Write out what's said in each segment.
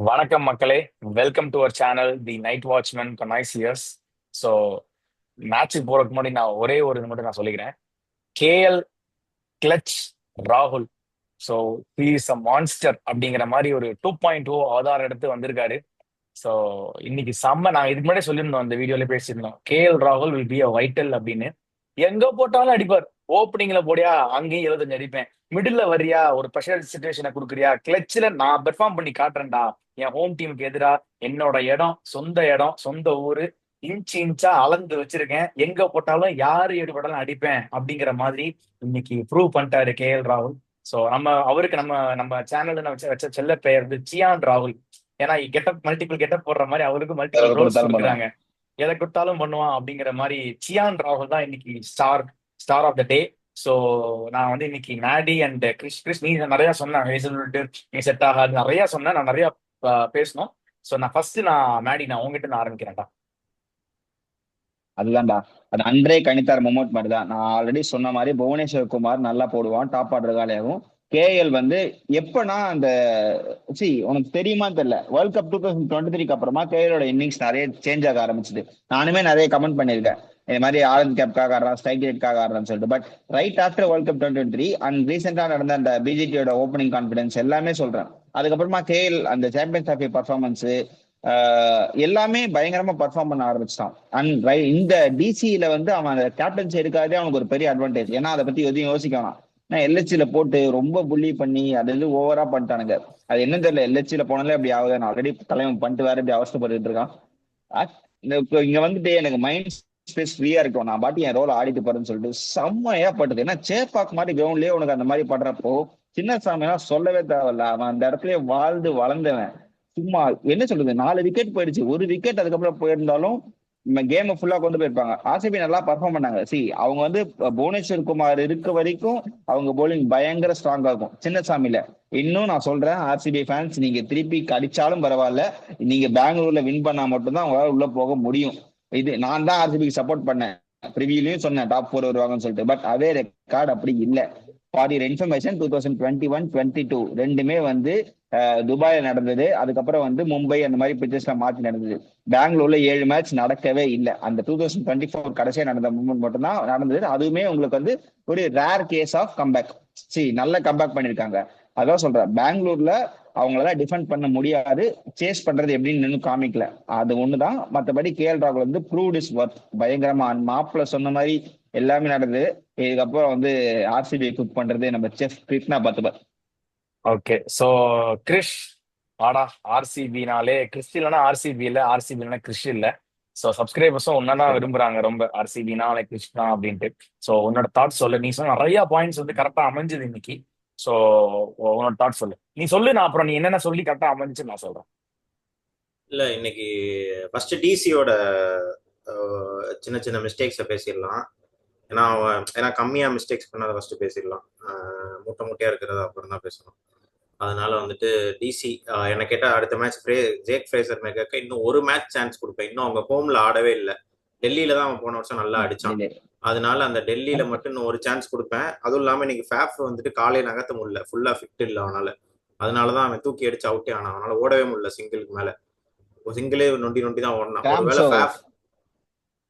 வணக்கம் மக்களே. Welcome to our channel the night watchman connoisseurs. So மேட்சுக்கு போறதுக்கு முன்னாடி நான் ஒரே ஒரு இது மட்டும் நான் சொல்லிக்கிறேன். கேஎல் கிளச் ராகுல். So he is a monster அப்படிங்கிற மாதிரி ஒரு 2.0 ஆதாரம் எடுத்து வந்திருக்காரு. ஸோ இன்னைக்கு செம்ம. நாங்கள் இதுக்கு முன்னாடி சொல்லியிருந்தோம், அந்த வீடியோல பேசியிருந்தோம், கேஎல் ராகுல் வில் பி அ வைட்டல் அப்படின்னு. எங்க போட்டாலும் அடிப்பார். ஓப்பனிங்ல போடியா, அங்கேயும் 75 அடிப்பேன். மிடில்ல வரியா, ஒரு ப்ரெஷர் சுச்சுவேஷனை கொடுக்குறியா, கிளச்சில் நான் பெர்ஃபார்ம் பண்ணி காட்டுறேன்டா, என் ஹோம் டீமுக்கு எதிரா, என்னோட இடம், சொந்த ஊரு, இன்ச்சா அளந்து வச்சிருக்கேன், எங்க போட்டாலும் யாரு எடுபட்டாலும் அடிப்பேன் அப்படிங்கிற மாதிரி இன்னைக்கு ப்ரூவ் பண்ணிட்டாரு கேஎல் ராகுல். ஸோ அவருக்கு நம்ம நம்ம சேனல்ல வச்ச வச்ச செல்ல பெயர் வந்து சியான் ராகுல். ஏன்னா கெட்டப் மல்டிபிள் கெட்டப் போடுற மாதிரி அவருக்கு மல்டிபிள் ரோல்ஸ் கொடுக்குறாங்க. எதை கொடுத்தாலும் பண்ணுவான் அப்படிங்கிற மாதிரி சியான் ராகுல் தான் இன்னைக்கு star of the day. So நான் வந்து இன்னைக்கு மேடி அண்ட் கிறிஸ் நீ நிறைய சொன்னேன், நீ செட் ஆகாது நிறைய சொன்னேன், நான் நிறைய பேசணும். ஸோ நான் உங்ககிட்ட நான் ஆரம்பிக்கிறேன்டா. அதுதான்டா, அது அன்றே கணித்தார் மொமெண்ட் மாதிரி தான். நான் ஆல்ரெடி சொன்ன மாதிரி புவனேஸ்வர் குமார் நல்லா போடுவான், டாப் ஆர்டர் காலியாகும். கேஎல் வந்து எப்பனா அந்த உனக்கு தெரியுமா தெரியல, வேர்ல்ட் கப் 2023 அப்புறமா கேஎலோட இன்னிங்ஸ் நிறைய சேஞ்ச் ஆக ஆரம்பிச்சுது. நானுமே நிறைய கமெண்ட் பண்ணியிருக்கேன், இந்த மாதிரி ஆரஞ்ச் கேப்காக ஆடுறான், ஸ்ட்ரைக் ரேட்காக ஆடுறான்னு சொல்லிட்டு. But right after world cup 2023 and ரீசெண்டா நடந்த அந்த பிஜிடியோட ஓப்பனிங் கான்பிடன்ஸ் எல்லாமே சொல்றேன். அதுக்கப்புறமா கேஎல் அந்த சாம்பியன்ஸ் டிராஃபி பர்ஃபார்மன்ஸ் எல்லாமே பயங்கரமா பர்ஃபார்ம் பண்ண ஆரம்பிச்சிட்டான். அண்ட் இந்த டிசியில வந்து அவன் அந்த கேப்டன்சி எடுக்காதே அவனுக்கு ஒரு பெரிய அட்வான்டேஜ். ஏன்னா அதை பத்தி எதையும் யோசிக்கலாம். நான் எல்ஹெச்சில போட்டு ரொம்ப புள்ளி பண்ணி அது வந்து ஓவரா பண்ணிட்டானுங்க. அது என்ன தெரியல, எல்ஹெச்சில போனாலே அப்படி ஆகுது. நான் ஆல்ரெடி தலைவன் பண்ணிட்டு வேற இப்படி அவஸ்தப்பட்டு இருக்கான். இங்க வந்துட்டு எனக்கு மைண்ட் ஸ்பேஸ் ஃப்ரீயா இருக்கும், நான் பாட்டி என் ரோல் ஆடிட்டு போறேன்னு சொல்லிட்டு செம்மையா பட்டுது. ஏன்னா சேப்பாக் மாதிரி கிரவுண்ட்லயே உனக்கு அந்த மாதிரி படுறப்போ சின்ன சாமியெல்லாம் சொல்லவே தேவையில்ல. அவன் அந்த இடத்துலயே வாழ்ந்து வளர்ந்தவன். சும்மா என்ன சொல்றது, 4 விக்கெட் போயிடுச்சு. ஒரு விக்கெட் அதுக்கப்புறம் போயிருந்தாலும் கேம் ஃபுல்லா கொண்டு போயிருப்பாங்க. ஆர்சிபி நல்லா பர்ஃபார்ம் பண்ணாங்க. அவங்க வந்து புவனேஸ்வர் குமார் இருக்க வரைக்கும் அவங்க போலிங் பயங்கர ஸ்ட்ராங்கா இருக்கும் சின்னசாமியில. இன்னும் நான் சொல்றேன், ஆர்சிபி ஃபேன்ஸ், நீங்க திருப்பி கடிச்சாலும் பரவாயில்ல, நீங்க பெங்களூர்ல வின் பண்ணா மட்டும்தான் உங்களால உள்ள போக முடியும். இது நான் தான் ஆர்சிபிக்கு சப்போர்ட் பண்ணேன், ப்ரிவியூலயும் சொன்னேன் டாப் 4 வருவாங்கன்னு சொல்லிட்டு. பட் அதே ரெக்கார்டு அப்படி இல்லை. ஃபார் யுவர் இன்ஃபர்மேஷன், 2021-22 ரெண்டுமே வந்து துபாயில நடந்தது. அதுக்கப்புறம் வந்து மும்பை அந்த மாதிரி பிச்சர்ஸ்ல மாற்றி நடந்தது. பெங்களூர்ல 7 மேட்ச் நடக்கவே இல்லை. அந்த 2024 கடைசியா நடந்த மூமெண்ட் மட்டும் தான் நடந்தது. அதுவுமே உங்களுக்கு வந்து ஒரு ரேர் கேஸ் ஆஃப் கம்பேக். நல்ல கம்பேக் பண்ணிருக்காங்க. அதான் சொல்றேன், பெங்களூர்ல அவங்களால டிஃபெண்ட் பண்ண முடியாது, சேஸ் பண்றது எப்படின்னு காமிக்கல. அது ஒண்ணுதான். மற்றபடி கேஎல் ராகுல் வந்து ப்ரூவ்ட் இஸ் ஒர்த். பயங்கரமா மாப்பிள்ள சொன்ன மாதிரி எல்லாமே நடந்தது. இதுக்கப்புறம் வந்து ஆர்சிபி குக் பண்றது நம்ம செஃப் கிருஷ்ணா பார்த்துப்பார். ஓகே, ஸோ கிறிஷ் ஆடா. ஆர்சிபினாலே கிறிஸ் இல்லைன்னா ஆர்சிபி இல்லை, ஆர்சிபி இல்லைன்னா கிறிஷ் இல்லை. ஸோ சப்ஸ்கிரைபர்ஸும் ஒன்னா விரும்புறாங்க ரொம்ப, ஆர்சிபினாலே கிறிஷ் தான் அப்படின்ட்டு. ஸோ உன்னோட தாட்ஸ் சொல்லு. நீ சொன்ன நிறைய பாயிண்ட்ஸ் வந்து கரெக்டா அமைஞ்சது இன்னைக்கு. ஸோ உன்னோட தாட்ஸ் சொல்லு, நீ சொல்லு. நான் அப்புறம் நீ என்னென்ன சொல்லி கரெக்டா அமைஞ்சு நான் சொல்றேன். இல்ல, இன்னைக்கு ஃபர்ஸ்ட் டிசியோட சின்ன சின்ன மிஸ்டேக்ஸை பேசிடலாம். ஏன்னா கம்மியா மிஸ்டேக்ஸ் பண்ணாத ஃபர்ஸ்ட் பேசிடலாம். மூட்டையா இருக்கிறத அப்புறம் தான் பேசணும். அதனால வந்துட்டு டிசி என்ன கேட்டா அடுத்த மேட்ச் ஜேக் ஃப்ரேசர் மேக்கருக்கு இன்னும் ஒரு மேட்ச் சான்ஸ் கொடுப்பேன். இன்னும் அவங்க ஹோம்ல ஆடவே இல்லை, டெல்லியில தான் அவன் போன வருஷம் நல்லா அடிச்சான். அதனால அந்த டெல்லியில மட்டும் இன்னும் ஒரு சான்ஸ் கொடுப்பேன். அதுவும் இல்லாம இன்னைக்கு ஃபேஃப் வந்துட்டு காலையை நகர்த்த முடியல, ஃபுல்லா ஃபிட் இல்லை அவனால. அதனாலதான் அவன் தூக்கி அடிச்சு அவுட்டே ஆனான். அவனால ஓடவே முடியல, சிங்கிளுக்கு மேல சிங்கிளே நொண்டி தான் ஓடனான். ஒருவேளை ஃபேஃப்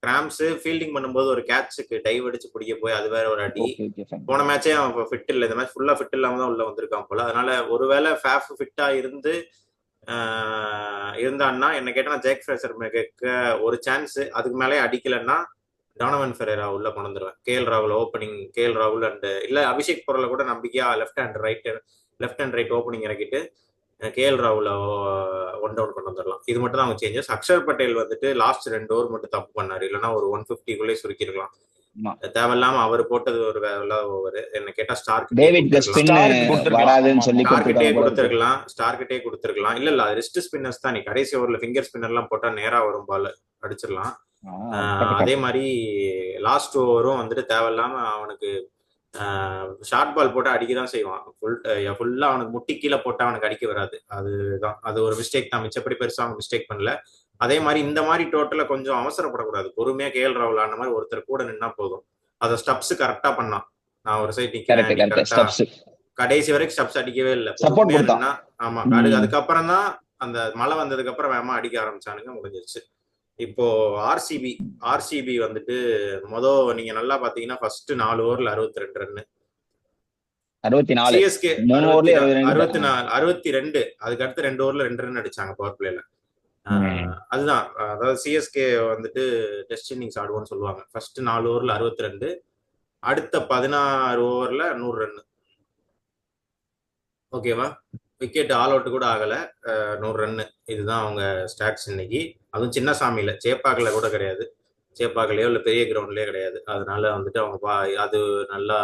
கிராம்ஸ் ஃபீல்டிங் பண்ணும்போது ஒரு கேட்சுக்கு டைவ் அடிச்சு பிடிக்க போய் அது வேற ஒரு அடி. போன மேட்சே அவன் ஃபிட் இல்லை, இந்த மேட்ச் ஃபுல்லா ஃபிட் இல்லாம தான் உள்ள வந்திருக்கான் போல. அதனால ஒருவேளை ஃபேஃப் ஃபிட்டா இருந்தான்னா என்ன கேட்டா ஜேக் ஃப்ரேசர் மேக்கு ஒரு சான்ஸ், அதுக்கு மேலே அடிக்கலன்னா டானவன் ஃபெரேரா உள்ள கொண்டு வந்துருவேன். கேஎல் ராகுல் ஓப்பனிங், கேஎல் ராகுல் அண்ட் இல்ல அபிஷேக் பொருளை கூட நம்பிக்கையா லெஃப்ட் அண்ட் ரைட் ஓப்பனிங் இறக்கிட்டு கேஎல் ராகுல 1 டவுன் கொண்டு வந்துடலாம். இது மட்டும் தான் அவங்க சேஞ்சஸ். அக்ஷர் பட்டேல் வந்துட்டு லாஸ்ட் 2 ஓவர் மட்டும் தப்பு பண்ணாரு, இல்லைன்னா ஒரு 150 சுருக்கிருக்கலாம். தேவையில்லாம அவர் போட்டது ஒரு ஓவர். என்ன கேட்டா ஸ்டார்கிட்டே கொடுத்துருக்கலாம். இல்ல அது ரிஸ்ட் ஸ்பின்னர்ஸ் தான். நீ கடைசி ஓவர்ல ஃபிங்கர் ஸ்பின்னர் எல்லாம் போட்டா நேரா வரும் பால் அடிச்சிடலாம். அதே மாதிரி லாஸ்ட் ஓவரும் வந்துட்டு தேவையில்லாம அவனுக்கு ஷார்ட் பால் போட்டு அடிக்கதான் செய்வான். ஃபுல்லா அவனுக்கு முட்டி கீழே போட்டா அவனுக்கு அடிக்க வராது. அது ஒரு மிஸ்டேக் தான். மிச்சப்படி பெருசா அவன் மிஸ்டேக் பண்ணல. அதே மாதிரி இந்த மாதிரி டோட்டல கொஞ்சம் அவசரப்படக்கூடாது, பொறுமையா கேஎல் ராகுல் ஆன மாதிரி ஒருத்தர் கூட நின்னா போதும். அதை ஸ்டப்ஸ் கரெக்டா பண்ணான். நான் ஒரு சைட் நிக்கிறேன், கடைசி வரைக்கும் ஸ்டப்ஸ் அடிக்கவே இல்லை. ஆமா, அதுக்கப்புறம் தான் அந்த மழை வந்ததுக்கு அப்புறம் வேகமா அடிக்க ஆரம்பிச்சானுங்க, முடிஞ்சிருச்சு. இப்போ ஆர்சிபி ஆர்சிபி வந்துட்டு நீங்க நல்லா பாத்தீங்கன்னா ஃபர்ஸ்ட் 4 ஓவர்ல 62 ரன். 64 சிஎஸ்கே 3 ஓவர்லயே 62. அதுக்கு அடுத்து 2 ஓவர்ல 2 ரன் அடிச்சாங்க பவர் பிளேல. அதுதான், அதாவது சிஎஸ்கே வந்துட்டு டெஸ்ட் இன்னிங்ஸ் ஆடுவோம்னு சொல்லுவாங்க. ஃபர்ஸ்ட் 4 ஓவர்ல 62, அடுத்த 16 ஓவர்ல 100 ரன். ஓகேவா? விக்கெட் ஆல் அவுட் கூட ஆகல, 100 ரன். இதுதான் அவங்க ஸ்டாட்ஸ் இன்னைக்கு. அதுவும் சின்ன சாமியில, சேப்பாக்கல கூட கிடையாது. சேப்பாக்கலையோ இல்லை பெரிய கிரவுண்ட்லயோ கிடையாது. அதனால வந்துட்டு அவங்க அது நல்லா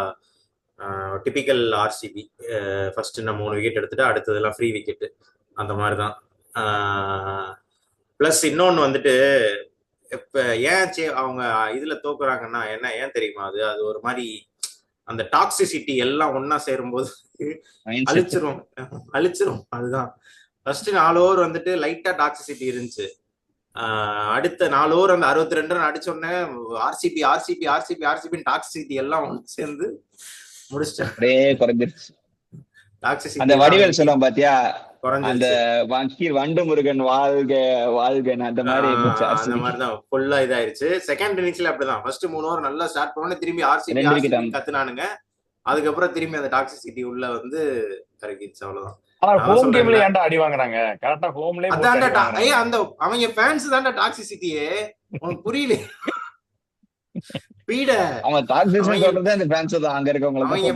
டிபிக்கல் ஆர்சிபி. ஃபர்ஸ்ட் நான் 3 விக்கெட் எடுத்துட்டு அடுத்ததெல்லாம் ஃப்ரீ விக்கெட், அந்த மாதிரி தான். பிளஸ் இன்னொன்று வந்துட்டு இப்ப ஏன் அவங்க இதுல தோக்குறாங்கன்னா ஏன் தெரியுமா? அது ஒரு மாதிரி அந்த டாக்ஸிசிட்டி எல்லாம் ஒன்னா சேரும்போது அழிச்சிரும். அதுதான். ஃபர்ஸ்ட் 4 ஓவர் வந்துட்டு லைட்டா டாக்ஸிசிட்டி இருந்துச்சு. அடுத்த 4 ஓவர் அந்த 62 ரன் அடிச்சோடனே RCB RCB RCB RCB toxicity எல்லாம் ஒன்று சேர்ந்து முடிச்சிட்டாங்க. அந்த வடிவேல் சொல்லுவோம் பாத்தியா, அந்த வண்டு முருகன் வாழ்க வாழ்கன், அந்த மாதிரிதான் ஃபுல்லா இதாயிருச்சு. செகண்ட் இன்னிங்ஸ்ல அப்படிதான். ஃபர்ஸ்ட் 3 ஓவர் நல்லா ஸ்டார்ட் பண்ணோன்னே திரும்பி ஆர்சிபி கத்துனானுங்க. அதுக்கப்புறம் திரும்பி அந்த டாக்ஸிசிட்டி உள்ள வந்து கரைக்கிடுச்சு. அவ்வளவுதான். ஹோம் கேம்ல ஏன்டா அடி வாங்குறாங்க? கரெக்ட்டா ஹோம்லயே அந்த அவங்க ஃபேன்ஸ் தான்டா டாக்ஸிசிட்டியே. உனக்கு புரியல? பீட அவங்க டாக்ஸிசிட்டி சொல்றது அந்த ஃபேன்ஸ் தான், அங்க இருக்கவங்க அவங்க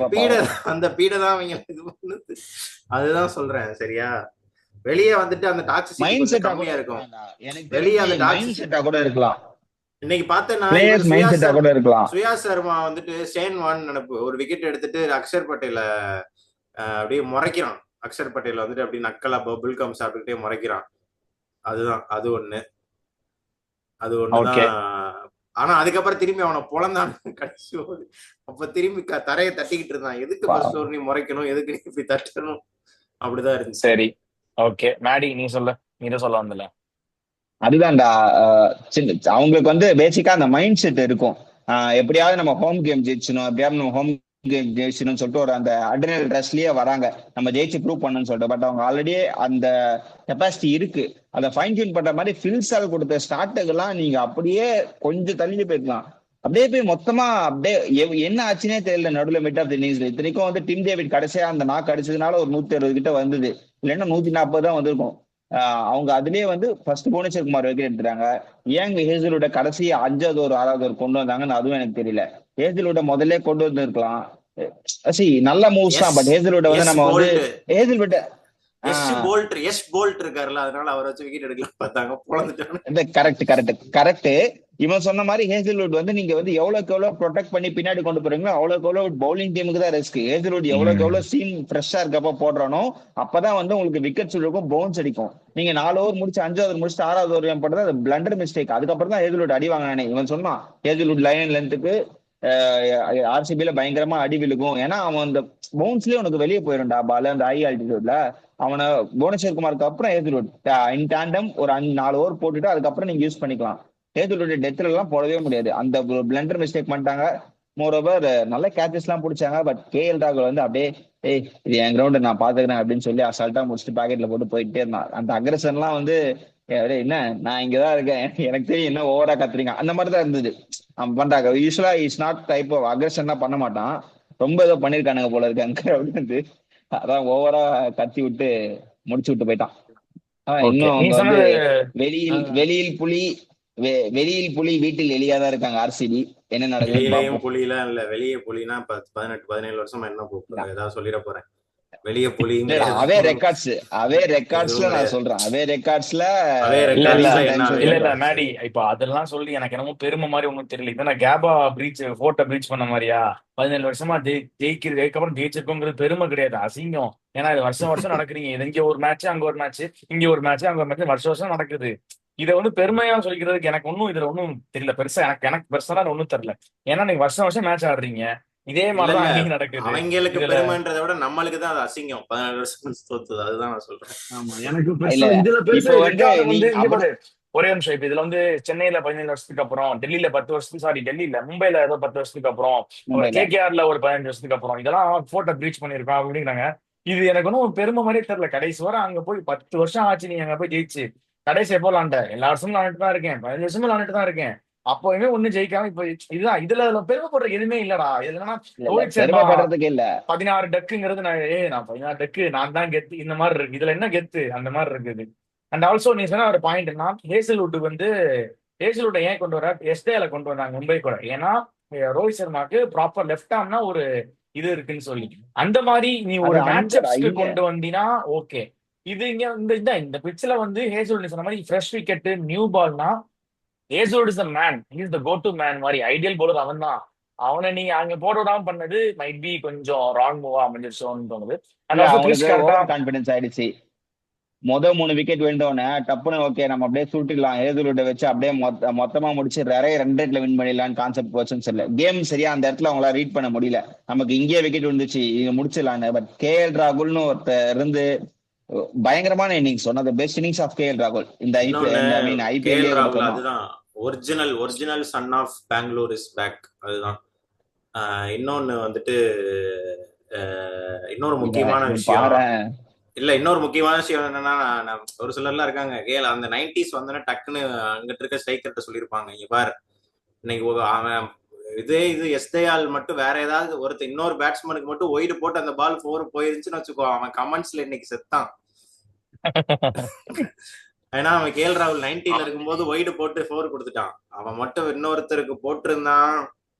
அந்த பீட தான் அவங்க இது பண்ணுது. அதுதான் சொல்றேன். சரியா? வெளியே வந்துட்டு அந்த டாக்ஸிசிட்டி மைண்ட் செட் கம்மியா இருக்கும். வெளியே அந்த மைண்ட் செட்டா கூட இருக்கலாம். இன்னைக்கு பார்த்தேன்னா சுயா சர்மா வந்துட்டு ஸ்டேன் வான் நினைப்பு ஒரு விக்கெட் எடுத்துட்டு அக்ஷர் பட்டேல அப்படியே முறைக்கிறான். அக்ஷர் பட்டேல வந்துட்டு அப்படி நக்கலா பபிள் கம் சாப்பிட்டுக்கிட்டே முறைக்கிறான். அதுதான் அது ஒண்ணுதான். ஆனா அதுக்கப்புறம் திரும்பி அவனை பொழந்தான் கடைசி. அப்ப திரும்பி தரையை தட்டிக்கிட்டு இருந்தான். எதுக்கு ஃபர்ஸ்ட் ஓவர் நீ முறைக்கணும், எதுக்கு நீ இப்படி தட்டணும்? அப்படிதான் இருந்துச்சு. சரி, ஓகே. மேடி நீ சொல்ல வந்தல. அதுதான்டா, அவங்களுக்கு வந்து பேசிக்கா அந்த மைண்ட் செட் இருக்கும். எப்படியாவது நம்ம ஹோம் கேம் ஜெயிச்சணும், எப்படியாவது நம்ம ஹோம் கேம் ஜெயிச்சணும்னு சொல்லிட்டு ஒரு அந்த அட்ரினல் ரஷ்லயே வராங்க, நம்ம ஜெயிச்சு ப்ரூவ் பண்ணணும்னு சொல்லிட்டு. பட் அவங்க ஆல்ரெடி அந்த கெப்பாசிட்டி இருக்கு. அதை ஃபைன் டியூன் பண்ற மாதிரி ஃபில்சால் கொடுத்த ஸ்டார்ட்டுக்கெல்லாம் நீங்க அப்படியே கொஞ்சம் தள்ளி போயிருக்கலாம். அப்படியே போய் மொத்தமா அப்படியே என்ன ஆச்சுன்னே தெரியல நடுவில் மிட் ஆஃப் தி இன்னிங்ஸ்ல. இத்தனைக்கும் வந்து டிம் டேவிட் கடைசியா அந்த நாக்கு அடிச்சதுனால ஒரு 160 கிட்ட வந்தது, இல்லைன்னா 140 தான் வந்திருக்கும். அவங்க அதுலயே வந்து ஃபர்ஸ்ட் புவனேஸ்வர் குமார் விக்கெட் எடுத்துறாங்க. ஏங்க ஹேசல்வுட கடைசி 5வது ஒரு 6வது ஒரு கொண்டு வந்தாங்கன்னு அதுவும் எனக்கு தெரியல. ஹேசல்வுட முதல்ல கொண்டு வந்திருக்கலாம். நல்ல மூவ்ஸ் தான். பட் ஹேசல்வுட வந்து நம்ம வந்து ஹேசல்வுட் இருக்காருல்ல, அதனால அவரை வச்சு விக்கெட் எடுக்கலாம் பார்த்தாங்க. கரெக்ட். இவன் சொன்ன மாதிரி ஹேசல்வுட் வந்து நீங்க வந்து எவ்வளவுக்கு எவ்வளவு ப்ரொடெக்ட் பண்ணி பின்னாடி கொண்டு போறீங்களோ அவ்வளவுக்கு எவ்வளவு பவுலிங் டீமுக்கு தான் ரிஸ்க். ஹேசல்வுட் எவ்வளவுக்கு எவ்வளவு சீம் ஃப்ரெஷ்ஷா இருக்கப்ப போடுறானோ அப்பதான் வந்து உங்களுக்கு விக்கெட்ஸ் இருக்கும், பவுன்ஸ் அடிக்கும். நீங்க 4 ஓவர் முடிச்சு 5வது முடிச்சு 6வது ஓவர் போடுறது அது பிளண்டர் மிஸ்டேக். அதுக்கப்புறம் தான் ஹேசல்வுட் அடி வாங்கினானே. இவன் சொன்னான் ஹேசல்வுட் லைன் லென்த்துக்கு ஆர்சிபில பயங்கரமா அடி விழுகும். ஏன்னா அவன் அந்த பவுன்ஸ்லயே உனக்கு வெளியே போயிருண்டா பால் அந்த ஹை ஆல்டிடியூட்ல. அவனை புவனேஸ்வர் குமாருக்கு அப்புறம் ஹேசல்வுட் இன் டாண்டம் ஒரு 4 ஓவர் போட்டுட்டு அதுக்கப்புறம் நீங்க யூஸ் பண்ணிக்கலாம். ஹேசல்வுட் டெத்ல எல்லாம் போடவே முடியாது. அந்த பிளண்டர் மிஸ்டேக் பண்ணிட்டாங்க. மோரோவர் நல்ல கேச்சஸ் எல்லாம் பிடிச்சாங்க. பட் கேஎல் ராகுல் வந்து அப்படியே இது என் கிரவுண்ட் நான் பாத்துக்கிறேன் அப்படின்னு சொல்லி அசால்ட்டா முடிச்சுட்டு பாக்கெட்ல போட்டு போயிட்டே இருந்தான். அந்த அக்ரஷன் எல்லாம் வந்து என்ன நான் இங்கதான் இருக்கேன், எனக்கு தெரியும் என்ன ஓவரா கத்துறீங்க, அந்த மாதிரிதான் இருந்தது. அவன் பண்றாங்க. யூஸ்வலா is not type of aggression தான் பண்ண மாட்டான். ரொம்ப ஏதோ பண்ணிருக்கானுங்க போல இருக்கு அங்க அப்படின்னு. அதான் ஓவரா கத்தி விட்டு முடிச்சு விட்டு போயிட்டான். இன்னும் வெளியில் புலி வீட்டில் எலியாதான் இருக்காங்க ஆர்சிபி. என்ன நடக்குது? புலிலாம் இல்ல, வெளியே புலினா 18-17 வருஷமா என்ன போகுது ஏதாவது சொல்லிட போறேன். வெளியே புலி அவே ரெக்கார்ட்ஸ்ல நான் சொல்றேன். அவே ரெக்கார்ட்ஸ்ல இல்ல மேடி இப்ப அதெல்லாம் சொல்லி எனக்கு என்னமோ பெருமை மாதிரி ஒண்ணும் தெரியல. இதை நான் கேபா போட்டோ பிரீச் பண்ண மாதிரியா 17 வருஷமா ஜெயிக்கிறதுக்கப்புறம் ஜெயிச்சிருக்கோங்கிறது பெருமை கிடையாது, அசிங்கம். ஏன்னா இது வருஷம் நடக்குறீங்க. இது இங்க ஒரு மேட்ச் அங்க ஒரு மேட்ச், இங்க ஒரு மேட்ச் அங்க ஒரு மேட்ச், வருஷம் நடக்குது. இதை வந்து பெருமையா சொல்லிக்கிறதுக்கு எனக்கு ஒன்னும் இதுல ஒன்னும் தெரியல பெருசா. எனக்கு பெருசா ஒன்னும் தெரியல. ஏன்னா நீங்க வருஷம் மேட்ச் ஆடுறீங்க. இதே மாதிரிதான் நடக்குது. அவங்களுக்கு பெருமைன்றதை விட நம்மளுக்கு தான் அது அசிங்கம். 17 வருஷம் தோத்துது. அதுதான் நான் சொல்றேன். ஒரே நிமிஷம். இப்ப இதுல வந்து சென்னையில 17 வருஷத்துக்கு அப்புறம், டெல்லியில 10 வருஷத்துக்கு, டெல்லியில மும்பைல ஏதோ 10 வருஷத்துக்கு அப்புறம், கேகேஆர்ல ஒரு 15 வருஷத்துக்கு அப்புறம் இதெல்லாம் போட்டோ பிரீச் பண்ணிருக்கோம் அப்படிங்கிறாங்க. இது எனக்கு ஒன்றும் பெருமை மாதிரியே தெரியல. கடைசி வரை அங்க போய் 10 வருஷம் ஆச்சு நீ அங்க போய் ஜெயிச்சு. கடைசி எப்போ விளாண்ட? எல்லா வருஷமும் விளாண்டுட்டு தான் இருக்கேன், 15 வருஷமும் விளாண்டுட்டு தான் இருக்கேன். அப்போயுமே ஒன்னும் ஜெயிக்காம இப்ப இதுதான். இதுல பெருமைப்படுற எதுவுமே இல்லடா. இதுலன்னா இல்ல இல்ல, ரோஹித் சர்மா பெருமைப்படுறதுக்கு இல்ல. 16 டக்குங்கிறது நான் 16 டக்கு நான் தான் கெத்து இந்த மாதிரி இருக்கு. இதுல என்ன கெத்து அந்த மாதிரி இருக்குது. அண்ட் ஆல்சோ நீ சொன்ன ஒரு பாயிண்ட்னா ஹேசல்வுட் வந்து ஹேசல்வுட்டை ஏன் கொண்டு வர எஸ்டேல கொண்டு வந்தாங்க மும்பை கூட. ஏன்னா ரோஹித் சர்மாக்கு ப்ராப்பர் லெஃப்ட் ஆர்ம்னா ஒரு இது இருக்குன்னு சொல்லி அந்த மாதிரி நீ அது ஒரு அங்கடா மேட்சப்ஸ்க்கு இங்க. கொண்டு வந்தீனா ஓகே. இது இங்க இந்த பிட்ச்ல வந்து ஹேசல்வுட் நீ சொன்ன மாதிரி ஃப்ரெஷ் விக்கெட் நியூ பால்னா Hazlewood is the man, is the go to man மாதிரி ஐடியல் பவுலர் அவன் தான். அவனை நீங்க அங்க போட விடாம பண்ணது மைட் பி கொஞ்சம் ராங் மூவா அமைஞ்சிருச்சோன்னு தோணுது. அண்ட் இல்ல ஆல்சோ கிறிஸ் அவங்களுக்கு கரெக்டா ஓவர் கான்பிடன்ஸ் ஆயிடுச்சு. 3 விக்கெட் விழுந்தோடனே டப்புன்னு ஓகே நம்ம அப்படியே சுட்டிடலாம், ஏதுலுட்ட வச்சு அப்படியே மொத்தமா முடிச்சு நிறைய ரன் ரேட்ல வின் பண்ணிடலாம்னு கான்செப்ட் போச்சுன்னு சொல்லல. கேம் சரியா அந்த இடத்துல அவங்களால ரீட் பண்ண முடியல. நமக்கு இங்கேயே விக்கெட் விழுந்துச்சு, இங்க முடிச்சிடலான்னு. பட் கேஎல் ராகுல்னு ஒருத்தர் இருந்து பயங்கரமான innings, one of the best innings of KL ராகுல் இந்த இன்னொன்னு ஐபிஎல்லே கேஎல் நம்ம ராகுல் சொல்லலாம். அதுதான் original son of Bangalore is back. அதுதான். இன்னொன்னு வந்துட்டு இன்னொரு முக்கியமான விஷயம் பாரு. இல்ல, இன்னொரு முக்கியமான விஷயம் என்னன்னா, ஒரு சிலர்லாம் இருக்காங்க கேள் அந்த 90s வந்தோடனே டக்குன்னு அங்கிட்டு இருக்க ஸ்ட்ரைக்கர்கிட்ட சொல்லியிருப்பாங்க, இங்க பாரு இன்னைக்கு அவன் இது எஸ்தேயால் மட்டும் வேற ஏதாவது ஒருத்தர் இன்னொரு பேட்ஸ்மேனுக்கு மட்டும் ஒய்டு போட்டு அந்த பால் 4 போயிருச்சுன்னு வச்சுக்கோ, அவன் கமெண்ட்ஸ்ல இன்னைக்கு செத்தான். ஏன்னா அவன் கேஎல் ராகுல் 90ல இருக்கும்போது ஒய்டு போட்டு 4 கொடுத்துட்டான். அவன் மட்டும் இன்னொருத்தருக்கு போட்டிருந்தான்,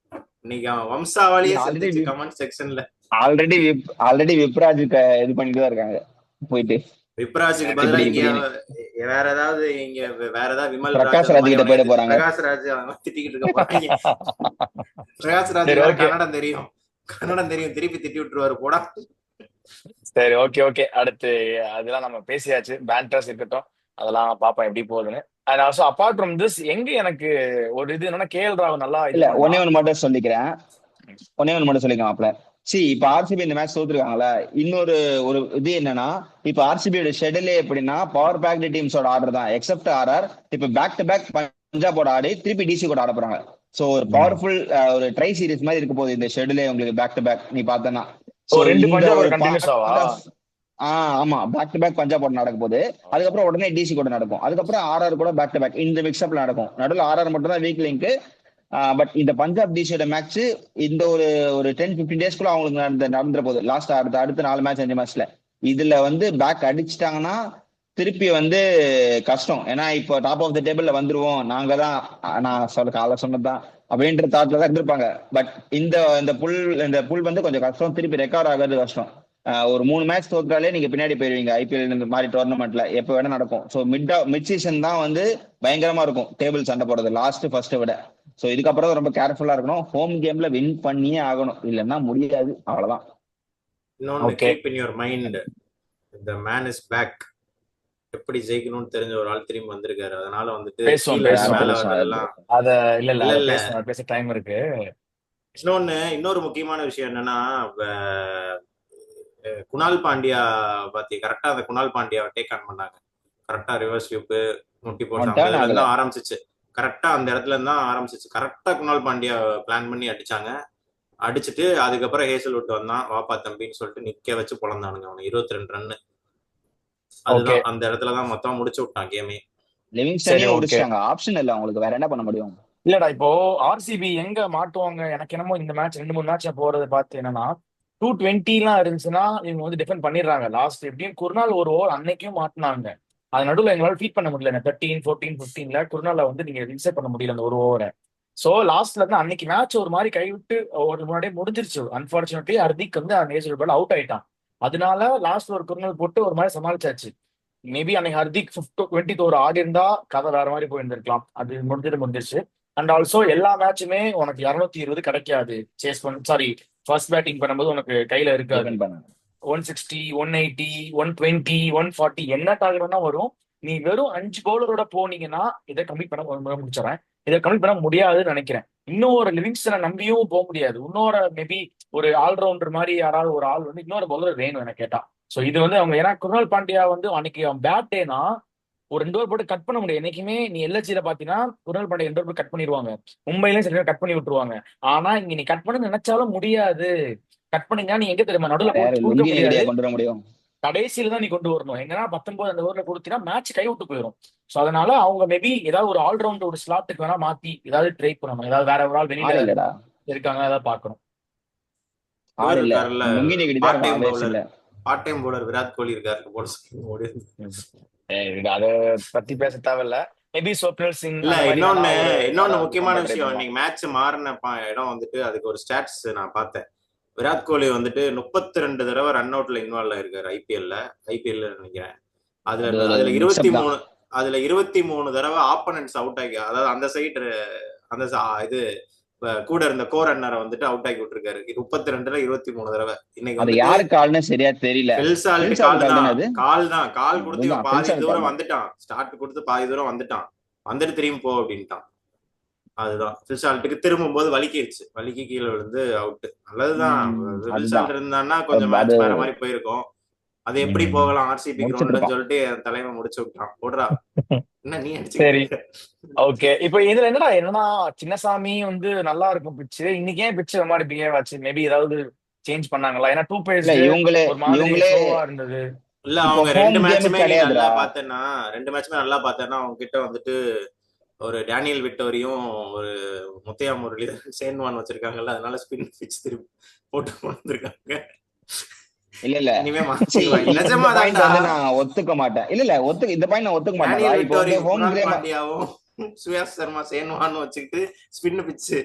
இன்னைக்கு அவன் வம்சாவளியே செத்துச்சு கமெண்ட் செக்ஷன்ல. ஆல்ரெடி விப்ராஜ் இது பண்ணிட்டு தான் இருக்காங்க போயிட்டு. விப்ராஜுக்கு பதிலா இங்க வேற ஏதாவது விமல் பிரகாஷ் ராஜ் கிட்ட போயிட போறாங்க. பிரகாஷ் ராஜ் அவன் திட்டிக்கிட்டு இருக்க போறாங்க. பிரகாஷ் ராஜ் கன்னடம் தெரியும் திருப்பி திட்டி விட்டுருவாரு போடா. சரி, ஓகே. அடுத்து அதெல்லாம் நம்ம பேசியாச்சு, பேண்டர்ஸ் இருக்கட்டும், அதெல்லாம் பாப்போம் எப்படி போகுதுன்னு. And also apart from this எங்க எனக்கு ஒரு இது என்னன்னா கேஎல் ராகுல் நல்லா இல்ல ஒன்னே ஒன்று மட்டும் சொல்லிக்கலாம். இப்ப ஆர்சிபி இந்த மேட்ச் தோத்துருக்காங்கல்ல, இன்னொரு ஒரு இது என்னன்னா, இப்ப ஆர்சிபியோட ஷெட்யூலே எப்படின்னா பவர் பேக்டு டீம்ஸோட ஆர்டர் தான் எக்ஸப்ட் ஆர்ஆர். இப்ப பேக் டு பேக் பஞ்சாபோட ஆடி திருப்பி டிசி கூட ஆட போறாங்க. சோ ஒரு பவர்ஃபுல் ஒரு ட்ரை சீரிஸ் மாதிரி இருக்க போகுது இந்த ஷெட்யூலே உங்களுக்கு பேக் டு பேக் நீ பார்த்தனா. ஆமா, பேக் டு பேக் பஞ்சாபோட நடக்க போகுது. அதுக்கப்புறம் உடனே டிசி கூட நடக்கும். அதுக்கப்புறம் ஆர்ஆர் கூட பேக் டு பேக் இந்த மிக்ஸ்அப்ல நடக்கும். நடுவில் ஆர்ஆர் மட்டும் தான் வீக் லிங்க். பட் இந்த பஞ்சாப் டிசியோட மேட்ச் இந்த ஒரு 10-15 டேஸ்க்குள்ள அவங்களுக்கு நடந்துற போகுது. லாஸ்ட் அடுத்த 4 மேட்ச் 5 மேட்ச்ல இதுல வந்து பேக் அடிச்சிட்டாங்கன்னா திருப்பி வந்து கஷ்டம். ஏன்னா இப்போ டாப் ஆஃப் த டேபிள்ல வந்துருவோம் நாங்க தான், நான் சொன்னதுதான் அப்படின்ற தாட்ல தான் இருந்திருப்பாங்க. பட் இந்த புல் வந்து கொஞ்சம் கஷ்டம், திருப்பி ரெக்கவர் ஆகிறது கஷ்டம். ஒரு 3 மேட்ச் தோற்றாலே நீங்க பின்னாடி போயிருவீங்க. ஐபிஎல் இந்த மாதிரி டோர்னமெண்ட்ல எப்ப வேணா நடக்கும். ஸோ மிட் சீசன் தான் வந்து பயங்கரமா இருக்கும் டேபிள் சண்டை போடுறது ஃபர்ஸ்ட்டை விட. சோ இதுக்கப்புறம் ரொம்ப கேர்ஃபுல்லா இருக்கணும். ஹோம் கேம்ல வின் பண்ணியே ஆகணும், இல்லைன்னா முடியாது. அவ்வளவுதான். இன்னொன்னு keep in your mind, the man is back. எப்படி ஜெயிக்கணும்னு தெரிஞ்ச ஒரு ஆள் திரும்பி வந்திருக்காரு. அதனால வந்துட்டு பேச டைம் இருக்கு. இன்னொரு முக்கியமான விஷயம் என்னன்னா, குணால் பாண்டியா கரெக்டா அந்த குணால் பாண்டியாவை டேக் ஆன் பண்ணாங்க. கரெக்டா ரிவர்ஸ் ஸ்வீப் முட்டி போட்டு ஆரம்பிச்சிச்சு. கரெக்டா அந்த இடத்துல இருந்தா ஆரம்பிச்சிச்சு. கரெக்டா குணால் பாண்டியா பிளான் பண்ணி அடிச்சாங்க. அடிச்சுட்டு அதுக்கப்புறம் ஹேசல்வுட் வந்தான், வாப்பா தம்பின்னு சொல்லிட்டு நிக்க வச்சு பொழந்தானுங்க அவனை. 22 ரன்னு. அதுதான் அந்த இடத்துலதான் மொத்தம் முடிச்சு விட்டான் கேமே. ஆப்ஷன் இல்ல அவங்களுக்கு, வேற என்ன பண்ண முடியும்? இல்லடா இப்போ ஆர்சிபி எங்க மாட்டுவாங்க எனக்கு என்னமோ இந்த மேட்ச் 2-3 மேட்ச் போறது பார்த்து என்னன்னா 220 இருந்துச்சுன்னா இவங்க வந்து டிஃபெண்ட் பண்ணிடுறாங்க. லாஸ்ட் எப்படியும் குருநாள் ஒரு ஓவர் அன்னைக்கும் மாட்டினாங்க. அது நடுவில் எங்களால ஃபீட் பண்ண முடியல. 13, 14, 15ல குருநாள வந்து நீங்க ரிசைட் பண்ண முடியல அந்த ஒரு ஓவரை. சோ லாஸ்ட்ல இருந்து அன்னைக்கு மேட்ச் ஒரு மாதிரி கைவிட்டு ஒரு முன்னாடியே முடிஞ்சிருச்சு. அன்பார்ச்சுனேட்லி ஹர்திக் வந்து அந்த நேசர் பால் அவுட் ஆயிட்டான். அதனால லாஸ்ட் ஒரு குருநாள் போட்டு ஒரு மாதிரி சமாளிச்சாச்சு. மேபி அன்னைக்கு ஹர்திக் 20 ஓவர் ஆடி இருந்தா கதை வேற மாதிரி போயிருந்திருக்கலாம். அது முடிஞ்சிருச்சு. அண்ட் ஆல்சோ எல்லா மேட்சுமே உனக்கு 220 கிடைக்காது. ஃபர்ஸ்ட் பேட்டிங் பண்ணும்போது உனக்கு கையில இருக்காது. 160, 180, 120, 140 என்ன டார்கெட்னா வரும். நீ வெறும் 5 பவுலரோட போனீங்கன்னா இதை கம்ப்ளீட் பண்ண முடிச்சிடறேன். இதை கம்ப்ளீட் பண்ண முடியாதுன்னு நினைக்கிறேன். இன்னும் ஒரு லிவிங்ஸ்டனை நம்பியும் போக முடியாது. இன்னொரு மேபி ஒரு ஆல்ரவுண்டர் மாதிரி யாராவது ஒரு ஆள் வந்து இன்னொரு பவுலர் வேணும் எனக்கு கேட்டா. சோ இது வந்து அவங்க ஏன்னா குருநாள் பாண்டியா வந்து அன்னைக்கு அவன் பேட்டேனா ஒரு 2 ஓவர் போட்டு கட் பண்ண முடியும். என்னைக்குமே நீ எல்எச்சியில பாத்தீங்கன்னா குருநாள் பாண்டியா 2 ஓவர் கட் பண்ணிடுவாங்க. மும்பைலயும் சில கட் பண்ணி விட்டுருவாங்க. ஆனா இங்க நீ கட் பண்ண நினைச்சாலும் முடியாது. கட் பண்ணீங்கன்னா நீ எங்க தெரியுமா நடுவுல வேற யாரு போட்டு கொடுக்க லுங்கி முடியாது, நெகடியா கொண்டு வர முடியும்? கடைசியில தான் நீ கொண்டு வரணும். எங்கன்னா 19 அந்த ஓவர்ல கொடுத்தீங்கன்னா மேட்ச் கை விட்டு போயிடும். ஸோ அதனால அவங்க மேபி ஏதாவது ஒரு ஆல்ரவுண்ட் ஒரு ஸ்லாட்டுக்கு வேணா மாத்தி ஏதாவது ட்ரை பண்ணணும், ஏதாவது வேற ஒரு ஆள் வெளியில ஆள் இல்லடா, இருக்காங்க ஏதாவது பார்க்கணும். ஆள் இவர் இல்ல. இருக்காருல்ல, லுங்கி நெகடி தான் பார்ட் இருக்கும், டைம் ஆவேஸ் பவுலர் இல்ல. Part time bowler Virat Kohli இருக்காரு போல ஓடி. அதை பத்தி பேச தேவையில்ல. மேபி ஸ்வப்னில் சிங் இல்ல அந்த மாதிரி வேணா இன்னொன்னு ஒரு இன்னொன்னு யாராவது முக்கியமான கொண்டு ட்ரை விஷயம், பண்ணலாம். இன்னைக்கு மேட்ச் மாறின இடம் வந்துட்டு அதுக்கு ஒரு ஸ்டாட்ஸ் நான் பார்த்தேன். விராட் கோலி வந்துட்டு 32 தடவை ரன் அவுட்ல இன்வால்வ் ஆயிருக்காரு ஐபிஎல்ல நினைக்கிறேன். அது அதுல ஒரு அதுல மிக்சப் தான். 23 தடவை ஆப்பனன்ட்ஸ் அவுட் ஆகி, அதாவது அந்த சைடு அந்த இது கூட இருந்த கோ ரன்னரை வந்துட்டு அவுட் ஆக்கி விட்டுருக்காரு. 32ல 23 தடவை. இன்னைக்கு அது வந்துட்டு யாரு கால்னு சரியா தெரியல. பெல்சால்ட் பெல்சால்ட் கால் கால் தான் தானே அது? கால் கொடுத்து இவன் அதுதான் பாதி பெல்சால்ட் தூரம் கால் தான். வந்துட்டான், ஸ்டார்ட் கொடுத்து பாதி தூரம் வந்துட்டு திரும்பி போ அப்படின்ட்டான். அதுதான் பெல்சால்ட்டுக்கு திரும்பும்போது வலிக்கு கீழே விழுந்து அவுட். நல்லதுதான், அதுதான் பெல்சால்ட் இருந்தான்னா கொஞ்சம் அது மேட்ச் வேற மாதிரி போயிருக்கும். அது எப்படி போகலாம் ஆர்சிபி முடிச்சிட்டு கிரவுண்ட்னு இருப்பான். சொல்லிட்டு என் தலைமை முடிச்சு விட்டான். போடுறா என்ன நீ சரி, அடிச்சுக்கிட்டு. ஓகே. இப்போ இதுல என்னன்னா சின்னசாமி வந்து நல்லா இருக்கும் பிச்சு, இன்னைக்கு ஏன் பிச்சு ஒரு மாதிரி பிஹேவ் ஆச்சு? மேபி ஏதாவது சேஞ்ச் பண்ணாங்களா? ஏன்னா டூ இல்ல பேஸ்டு இவங்களே ஒரு மாதிரி இவங்களே ஸ்லோவா இருந்தது. இல்ல இப்போ அவங்க ஹோம் கேமு நீ நல்லா கிடையாதுடா. பார்த்தேன்னா 2 மேட்சுமே நல்லா பார்த்தேன்னா அவங்க கிட்ட வந்துட்டு ஒரு டேனியல் விட்டோரியும் ஒரு முத்தையா முரளிதரன் சேன்வான் வச்சிருக்காங்கல்ல, அதனால ஸ்பின் பிச் திருப்பி போட்டு வந்திருக்காங்க. இல்ல இனிமே see, மாத்திடுவாங்க. இந்த பாயிண்ட் நிஜமாதான்டா, வந்து நான் ஒத்துக்க மாட்டேன். இல்ல இந்த பாயிண்ட் நான் ஒத்துக்க மாட்டேன்டா. டேனியல் இப்போ வந்து விட்டோரியும் ஹோம் குணால் கேம் பாண்டியாவும் சுயாஸ் சர்மா சேன்வான் வச்சுக்கிட்டு ஸ்பின் பிச்சு.